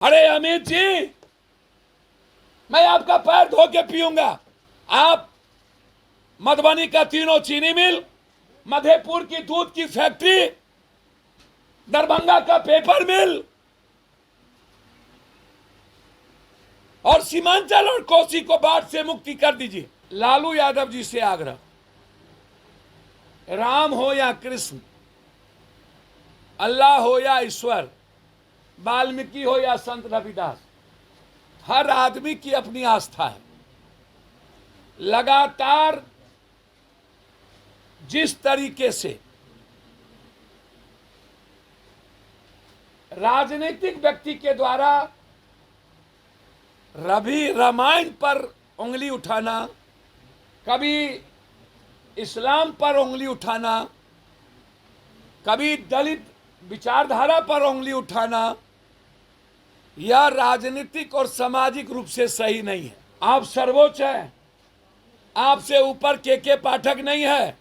अरे अमित जी, मैं आपका पैर धो के पीऊंगा। आप मधुबनी का तीनों चीनी मिल, मधेपुर की दूध की फैक्ट्री, दरभंगा का पेपर मिल और सीमांचल और कोसी को बाढ़ से मुक्ति कर दीजिए। लालू यादव जी से आग्रह, राम हो या कृष्ण, अल्लाह हो या ईश्वर, वाल्मीकि हो या संत रविदास, हर आदमी की अपनी आस्था है। लगातार जिस तरीके से राजनीतिक व्यक्ति के द्वारा रवि रामायण पर उंगली उठाना, कभी इस्लाम पर उंगली उठाना, कभी दलित विचारधारा पर उंगली उठाना, यह राजनीतिक और सामाजिक रूप से सही नहीं है। आप सर्वोच्च हैं, आपसे ऊपर के पाठक नहीं है।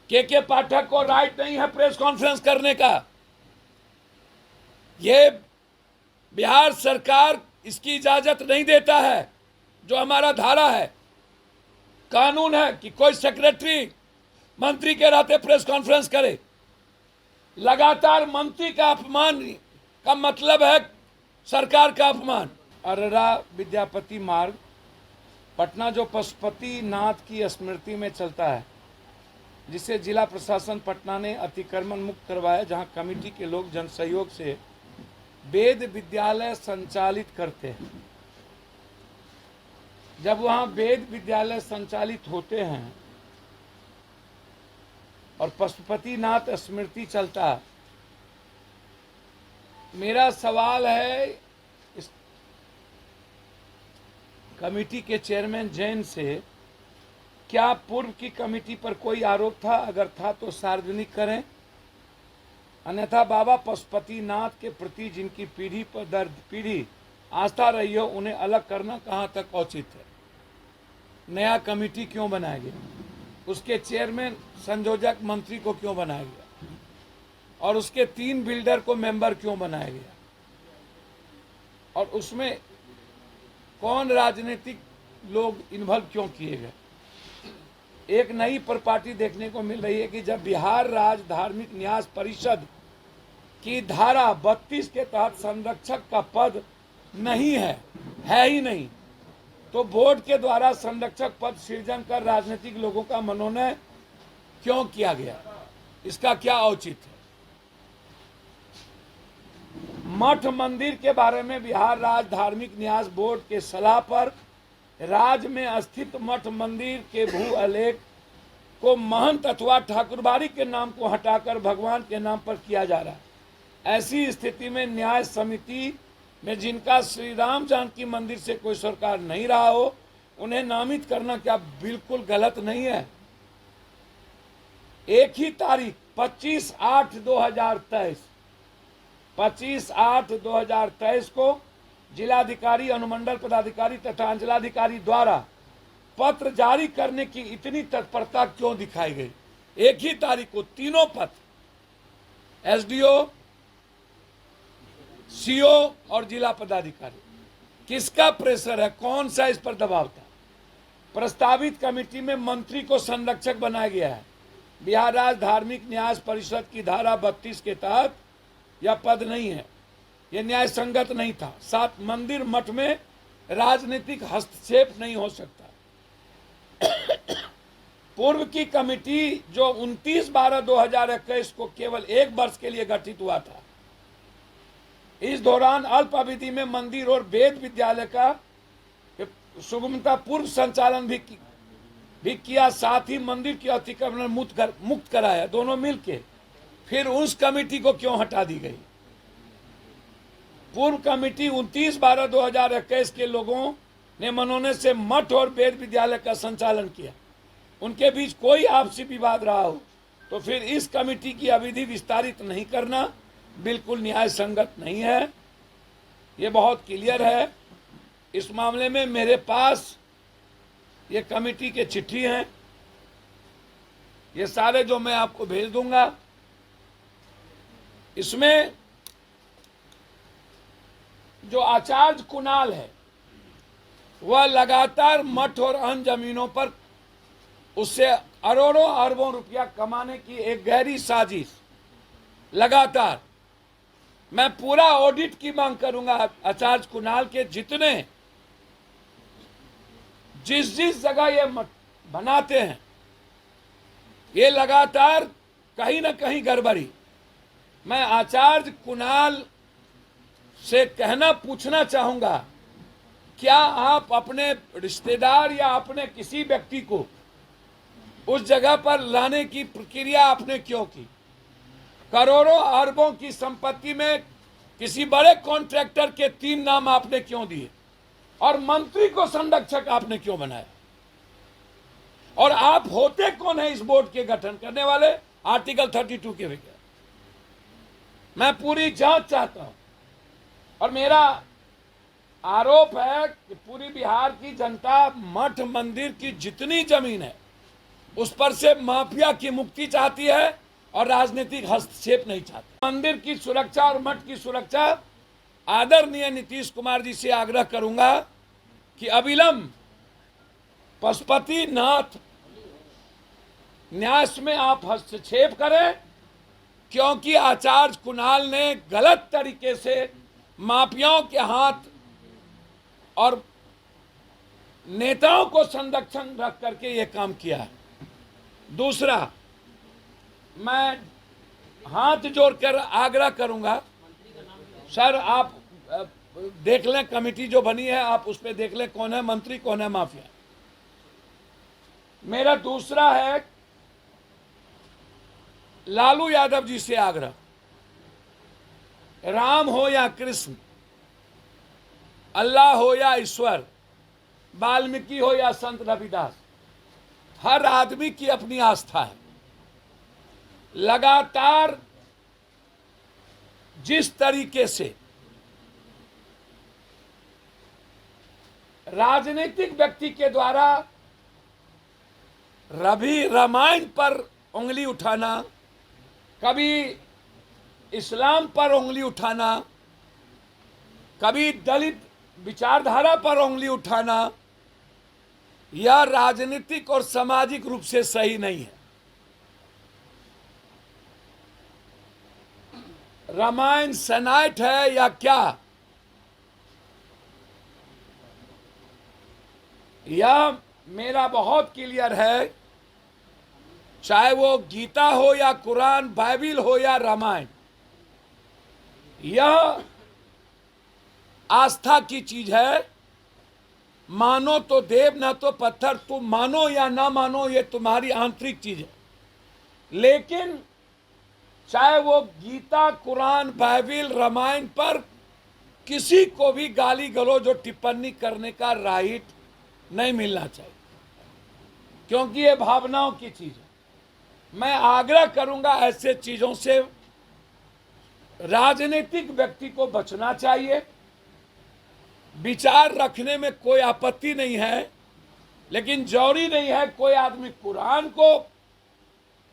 के पाठक को राइट नहीं है प्रेस कॉन्फ्रेंस करने का। ये बिहार सरकार इसकी इजाजत नहीं देता है। जो हमारा धारा है, कानून है कि कोई सेक्रेटरी मंत्री के रहते प्रेस कॉन्फ्रेंस करे। लगातार मंत्री का अपमान का मतलब है सरकार का अपमान। अररा विद्यापति मार्ग पटना जो पशुपति नाथ की स्मृति में चलता है, जिसे जिला प्रशासन पटना ने अतिक्रमण मुक्त करवाया, जहां कमेटी के लोग जन सहयोग से वेद विद्यालय संचालित करते हैं। जब वहां वेद विद्यालय संचालित होते हैं और पशुपतिनाथ स्मृति चलता है, मेरा सवाल है इस कमेटी के चेयरमैन जैन से, क्या पूर्व की कमेटी पर कोई आरोप था? अगर था तो सार्वजनिक करें, अन्यथा बाबा पशुपतिनाथ के प्रति जिनकी पीढ़ी पर दर पीढ़ी आस्था रही हो, उन्हें अलग करना कहां तक उचित है? नया कमेटी क्यों बनाया गया? उसके चेयरमैन संयोजक मंत्री को क्यों बनाया गया? और उसके 3 बिल्डर को मेंबर क्यों बनाया गया? और उसमें कौन राजनीतिक लोग इन्वॉल्व क्यों किए गए? एक नई प्रॉपर्टी देखने को मिल रही है कि जब बिहार राज्य धार्मिक न्यास परिषद की धारा 32 के तहत संरक्षक का पद नहीं है ही नहीं, तो बोर्ड के द्वारा संरक्षक पद सृजन कर राजनीतिक लोगों का मनोनयन क्यों किया गया? इसका क्या औचित्य है? मठ मंदिर के बारे में बिहार राज्य धार्मिक न्यास बोर्ड के सलाह पर राज्य में स्थित मठ मंदिर के भू अलेख को महंत अथवा ठाकुरबाड़ी के नाम को हटाकर भगवान के नाम पर किया जा रहा है। ऐसी स्थिति में न्याय समिति में जिनका श्री राम जानकी मंदिर से कोई सरोकार नहीं रहा हो, उन्हें नामित करना क्या बिल्कुल गलत नहीं है? एक ही तारीख 25/8/2023 को जिलाधिकारी, अनुमंडल पदाधिकारी तथा अंचलाधिकारी द्वारा पत्र जारी करने की इतनी तत्परता क्यों दिखाई गई? एक ही तारीख को तीनों पत्र, एसडीओ, सीओ और जिला पदाधिकारी। किसका प्रेशर है? कौन सा इस पर दबाव था? प्रस्तावित कमेटी में मंत्री को संरक्षक बनाया गया है। बिहार राज्य धार्मिक न्यास परिषद की धारा 32 के तहत यह पद नहीं है। यह न्याय संगत नहीं था। 7 मंदिर मठ में राजनीतिक हस्तक्षेप नहीं हो सकता। पूर्व की कमेटी जो 29/12/2021 को केवल 1 वर्ष के लिए गठित हुआ था, इस दौरान अल्प अवधि में मंदिर और वेद विद्यालय का सुगमता पूर्व संचालन भी किया, साथ ही मंदिर की अतिक्रमण मुक्त कराया, दोनों मिलके। फिर उस कमेटी को क्यों हटा दी गई? पूर्व कमेटी 29/12/2021 के लोगों ने मनोनयन से मठ और वेद विद्यालय का संचालन किया। उनके बीच कोई आपसी विवाद रहा हो तो फिर इस कमेटी की अवधि विस्तारित नहीं करना बिल्कुल न्याय संगत नहीं है। ये बहुत क्लियर है। इस मामले में मेरे पास ये कमेटी के चिट्ठी हैं, ये सारे जो मैं आपको भेज दूंगा। इसमें जो आचार्य कुणाल है वह लगातार मठ और अन्य जमीनों पर उससे अरबों अरबों रुपया कमाने की एक गहरी साजिश लगातार। मैं पूरा ऑडिट की मांग करूंगा आचार्य कुणाल के जितने जिस जिस जगह ये मठ बनाते हैं, ये लगातार कहीं ना कहीं गड़बड़ी। मैं आचार्य कुणाल से पूछना चाहूंगा, क्या आप अपने रिश्तेदार या अपने किसी व्यक्ति को उस जगह पर लाने की प्रक्रिया आपने क्यों की? करोड़ों अरबों की संपत्ति में किसी बड़े कॉन्ट्रैक्टर के 3 नाम आपने क्यों दिए? और मंत्री को संरक्षक आपने क्यों बनाया? और आप होते कौन है इस बोर्ड के गठन करने वाले? आर्टिकल 32 के बगैर मैं पूरी जांच चाहता हूं। और मेरा आरोप है कि पूरी बिहार की जनता मठ मंदिर की जितनी जमीन है उस पर से माफिया की मुक्ति चाहती है और राजनीतिक हस्तक्षेप नहीं चाहती। मंदिर की सुरक्षा और मठ की सुरक्षा आदरणीय नीतीश कुमार जी से आग्रह करूंगा कि अविलंब पशुपतिनाथ न्यास में आप हस्तक्षेप करें, क्योंकि आचार्य कुणाल ने गलत तरीके से माफियाओं के हाथ और नेताओं को संरक्षण रख करके ये काम किया है। दूसरा, मैं हाथ जोड़कर आग्रह करूंगा, सर आप देख लें कमेटी जो बनी है, आप उस पर देख लें कौन है मंत्री कौन है माफिया। मेरा दूसरा है लालू यादव जी से आग्रह, राम हो या कृष्ण, अल्लाह हो या ईश्वर, वाल्मीकि हो या संत रविदास, हर आदमी की अपनी आस्था है। लगातार जिस तरीके से राजनीतिक व्यक्ति के द्वारा रवि रामायण पर उंगली उठाना, कभी इस्लाम पर उंगली उठाना, कभी दलित विचारधारा पर उंगली उठाना, यह राजनीतिक और सामाजिक रूप से सही नहीं है। रामायण सनाइट है या क्या, यह मेरा बहुत क्लियर है। चाहे वो गीता हो या कुरान, बाइबिल हो या रामायण, यह आस्था की चीज है। मानो तो देव ना तो पत्थर, तुम मानो या ना मानो ये तुम्हारी आंतरिक चीज है। लेकिन चाहे वो गीता, कुरान, बाइबिल, रामायण पर किसी को भी गाली गलौज और टिप्पणी करने का राइट नहीं मिलना चाहिए, क्योंकि ये भावनाओं की चीज है। मैं आग्रह करूंगा ऐसे चीजों से राजनीतिक व्यक्ति को बचना चाहिए। विचार रखने में कोई आपत्ति नहीं है, लेकिन जरूरी नहीं है कोई आदमी कुरान को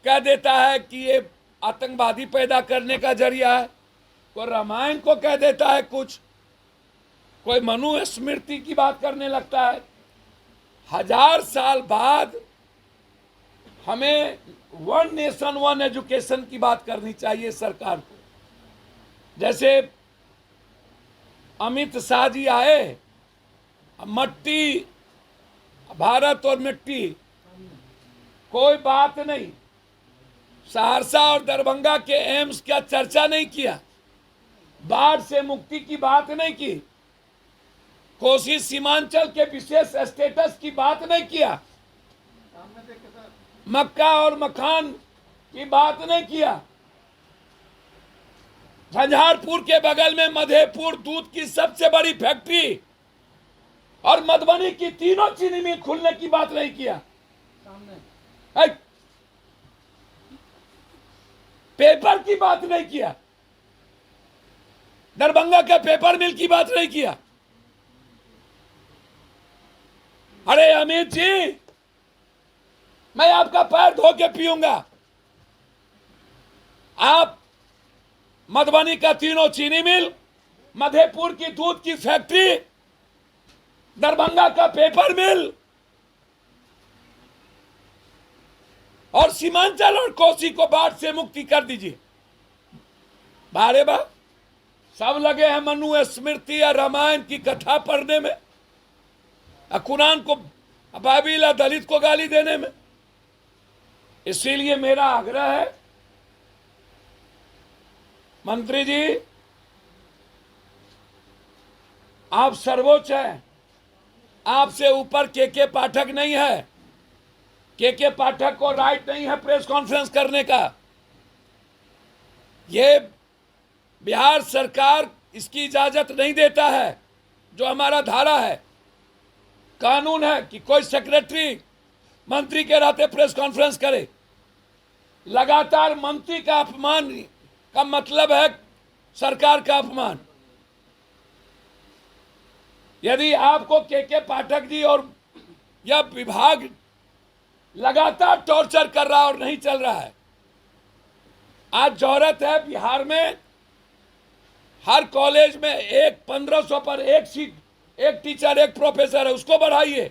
कह देता है कि ये आतंकवादी पैदा करने का जरिया है, कोई रामायण को कह देता है कुछ, कोई मनु स्मृति की बात करने लगता है। 1000 साल बाद हमें 1 नेशन 1 एजुकेशन की बात करनी चाहिए सरकार को। जैसे अमित शाह जी आए, मट्टी भारत और मिट्टी, कोई बात नहीं। सहरसा और दरभंगा के एम्स का चर्चा नहीं किया, बाढ़ से मुक्ति की बात नहीं की, कोसी सीमांचल के विशेष स्टेटस की बात नहीं किया, मक्का और मखान की बात नहीं किया। झंझारपुर के बगल में मधेपुर दूध की सबसे बड़ी फैक्ट्री और मधुबनी की 3 चीनी मिल खुलने की बात नहीं किया। पेपर की बात नहीं किया, दरभंगा के पेपर मिल की बात नहीं किया। अरे अमित जी, मैं आपका पैर धो के पीऊंगा। आप मधुबनी का 3 चीनी मिल, मधेपुर की दूध की फैक्ट्री, दरभंगा का पेपर मिल और सीमांचल और कोसी को बाढ़ से मुक्ति कर दीजिए। बारे बा सब लगे हैं मनु स्मृति या रामायण की कथा पढ़ने में, कुरान को, बाइबिल दलित को गाली देने में। इसीलिए मेरा आग्रह है मंत्री जी, आप सर्वोच्च हैं, आपसे ऊपर के पाठक नहीं है। के पाठक को राइट नहीं है प्रेस कॉन्फ्रेंस करने का। ये बिहार सरकार इसकी इजाजत नहीं देता है। जो हमारा धारा है, कानून है कि कोई सेक्रेटरी मंत्री के रहते प्रेस कॉन्फ्रेंस करे। लगातार मंत्री का अपमान का मतलब है सरकार का अपमान। यदि आपको के पाठक जी और यह विभाग लगातार टॉर्चर कर रहा और नहीं चल रहा है, आज जरूरत है बिहार में हर कॉलेज में 1500 पर एक सीट, एक टीचर, एक प्रोफेसर है, उसको बढ़ाइए।